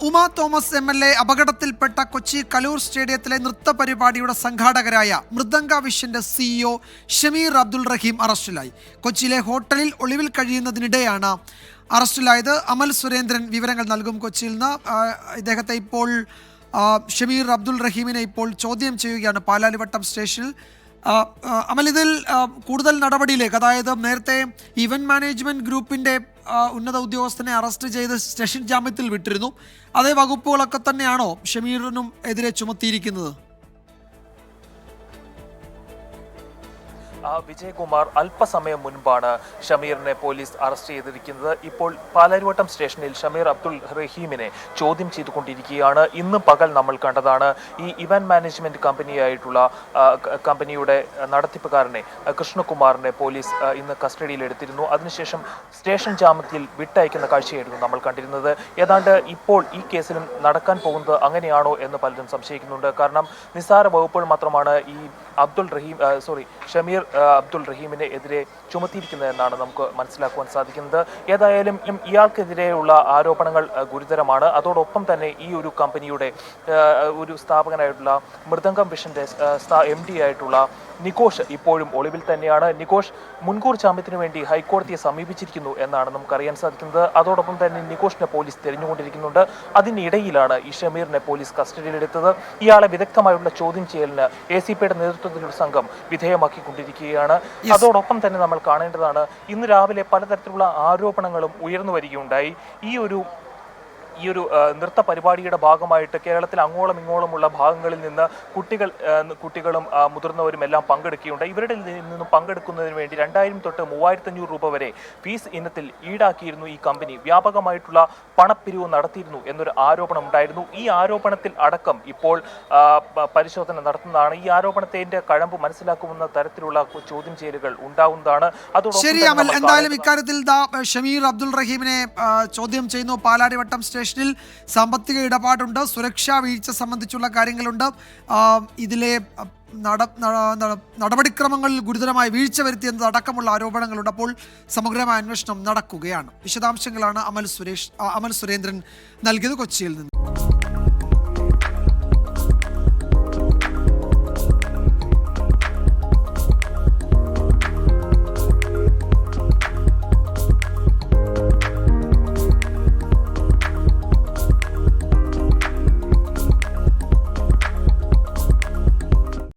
Uma Thomas MLA അപകടത്തിൽപ്പെട്ട കൊച്ചി കലൂർ സ്റ്റേഡിയത്തിലെ നൃത്ത പരിപാടിയുടെ സംഘാടകരായ മൃദംഗ വിഷന്റെ CEO ഷമീർ അബ്ദുൾ റഹീം അറസ്റ്റിലായി. കൊച്ചിയിലെ ഹോട്ടലിൽ ഒളിവിൽ കഴിയുന്നതിനിടെയാണ് അറസ്റ്റിലായത്. അമൽ സുരേന്ദ്രൻ വിവരങ്ങൾ നൽകും. കൊച്ചിയിൽ നിന്ന് ഇദ്ദേഹത്തെ ഇപ്പോൾ ഷമീർ അബ്ദുൾ റഹീമിനെ ഇപ്പോൾ ചോദ്യം ചെയ്യുകയാണ് പാലാരിവട്ടം സ്റ്റേഷനിൽ. അമൽ, ഇതിൽ കൂടുതൽ നടപടിയിലേക്ക്, അതായത് നേരത്തെ ഇവന്റ് മാനേജ്മെന്റ് ഗ്രൂപ്പിന്റെ ഉന്നത ഉദ്യോഗസ്ഥനെ അറസ്റ്റ് ചെയ്ത് സ്റ്റേഷൻ ജാമ്യത്തിൽ വിട്ടിരുന്നു. അതേ വകുപ്പുകളൊക്കെ തന്നെയാണോ ഷമീറിനും എതിരെ ചുമത്തിയിരിക്കുന്നത്? വിജയകുമാർ, അല്പസമയം മുൻപാണ് ഷമീറിനെ പോലീസ് അറസ്റ്റ് ചെയ്തിരിക്കുന്നത്. ഇപ്പോൾ പാലാരിവട്ടം സ്റ്റേഷനിൽ ഷമീർ അബ്ദുൾ റഹീമിനെ ചോദ്യം ചെയ്തുകൊണ്ടിരിക്കുകയാണ്. ഇന്ന് പകൽ നമ്മൾ കണ്ടതാണ് ഈ ഇവന്റ് മാനേജ്മെന്റ് കമ്പനിയുടെ നടത്തിപ്പുകാരനെ കൃഷ്ണകുമാറിനെ പോലീസ് ഇന്ന് കസ്റ്റഡിയിൽ എടുത്തിരുന്നു. അതിനുശേഷം സ്റ്റേഷൻ ജാമ്യത്തിൽ വിട്ടയക്കുന്ന കാഴ്ചയായിരുന്നു നമ്മൾ കണ്ടിരുന്നത്. ഏതാണ്ട് ഇപ്പോൾ ഈ കേസിലും നടക്കാൻ പോകുന്നത് അങ്ങനെയാണോ എന്ന് പലരും സംശയിക്കുന്നുണ്ട്. കാരണം നിസ്സാര വകുപ്പുകൾ മാത്രമാണ് ഈ ഷമീർ അബ്ദുൾ റഹീമിനെ എതിരെ ചുമത്തിയിരിക്കുന്നതെന്നാണ് നമുക്ക് മനസ്സിലാക്കുവാൻ സാധിക്കുന്നത്. ഏതായാലും ഇയാൾക്കെതിരെയുള്ള ആരോപണങ്ങൾ ഗുരുതരമാണ്. അതോടൊപ്പം തന്നെ ഈ ഒരു കമ്പനിയുടെ ഒരു സ്ഥാപകനായിട്ടുള്ള മൃദംഗം വിഷന്റെ MD ആയിട്ടുള്ള നികോഷ് ഇപ്പോഴും ഒളിവിൽ തന്നെയാണ്. നികോഷ് മുൻകൂർ ജാമ്യത്തിന് വേണ്ടി ഹൈക്കോടതിയെ സമീപിച്ചിരിക്കുന്നു എന്നാണ് നമുക്കറിയാൻ സാധിക്കുന്നത്. അതോടൊപ്പം തന്നെ നികോഷിനെ പോലീസ് തിരഞ്ഞുകൊണ്ടിരിക്കുന്നുണ്ട്. അതിനിടയിലാണ് ഈ ഷമീറിനെ പോലീസ് കസ്റ്റഡിയിലെടുത്തത്. ഇയാളെ വിദഗ്ധമായുള്ള ചോദ്യം ചെയ്യലിന് ACPയുടെ നേതൃത്വത്തിലുള്ള സംഘം വിധേയമാക്കിക്കൊണ്ടിരിക്കുകയാണ്. അതോടൊപ്പം തന്നെ നമ്മൾ കാണേണ്ടതാണ്, ഇന്ന് രാവിലെ പലതരത്തിലുള്ള ആരോപണങ്ങളും ഉയർന്നു വരികയുണ്ടായി. ഈ ഒരു നൃത്ത പരിപാടിയുടെ ഭാഗമായിട്ട് കേരളത്തിൽ അങ്ങോളം ഇങ്ങോളമുള്ള ഭാഗങ്ങളിൽ നിന്ന് കുട്ടികളും മുതിർന്നവരും എല്ലാം പങ്കെടുക്കുകയുണ്ടായി. ഇവരുടെ നിന്നും പങ്കെടുക്കുന്നതിന് വേണ്ടി 2000 തൊട്ട് 3500 രൂപ വരെ ഫീസ് ഇനത്തിൽ ഈടാക്കിയിരുന്നു ഈ കമ്പനി. വ്യാപകമായിട്ടുള്ള പണപ്പിരിവ് നടത്തിയിരുന്നു എന്നൊരു ആരോപണം ഉണ്ടായിരുന്നു. ഈ ആരോപണത്തിൽ അടക്കം ഇപ്പോൾ പരിശോധന നടത്തുന്നതാണ്. ഈ ആരോപണത്തിന്റെ കഴമ്പ് മനസ്സിലാക്കുമെന്ന തരത്തിലുള്ള ചോദ്യം ചെയ്യലുകൾ ഉണ്ടാവുന്നതാണ്. അതോടൊപ്പം എന്തായാലും ഇക്കാര്യത്തിൽ ഷമീർ അബ്ദുൾ റഹീമിനെ ചോദ്യം ചെയ്യുന്നു. പാലാരിവട്ടം സ്റ്റേഷനിൽ സാമ്പത്തിക ഇടപാടുണ്ട്, സുരക്ഷാ വീഴ്ച സംബന്ധിച്ചുള്ള കാര്യങ്ങളുണ്ട്, ഇതിലെ നടപടിക്രമങ്ങളിൽ ഗുരുതരമായ വീഴ്ച വരുത്തിയെന്നത് അടക്കമുള്ള ആരോപണങ്ങളുണ്ട്. അപ്പോൾ സമഗ്രമായ അന്വേഷണം നടക്കുകയാണ്. വിശദാംശങ്ങളാണ് അമൽ സുരേന്ദ്രൻ നൽകിയത് കൊച്ചിയിൽ നിന്ന്.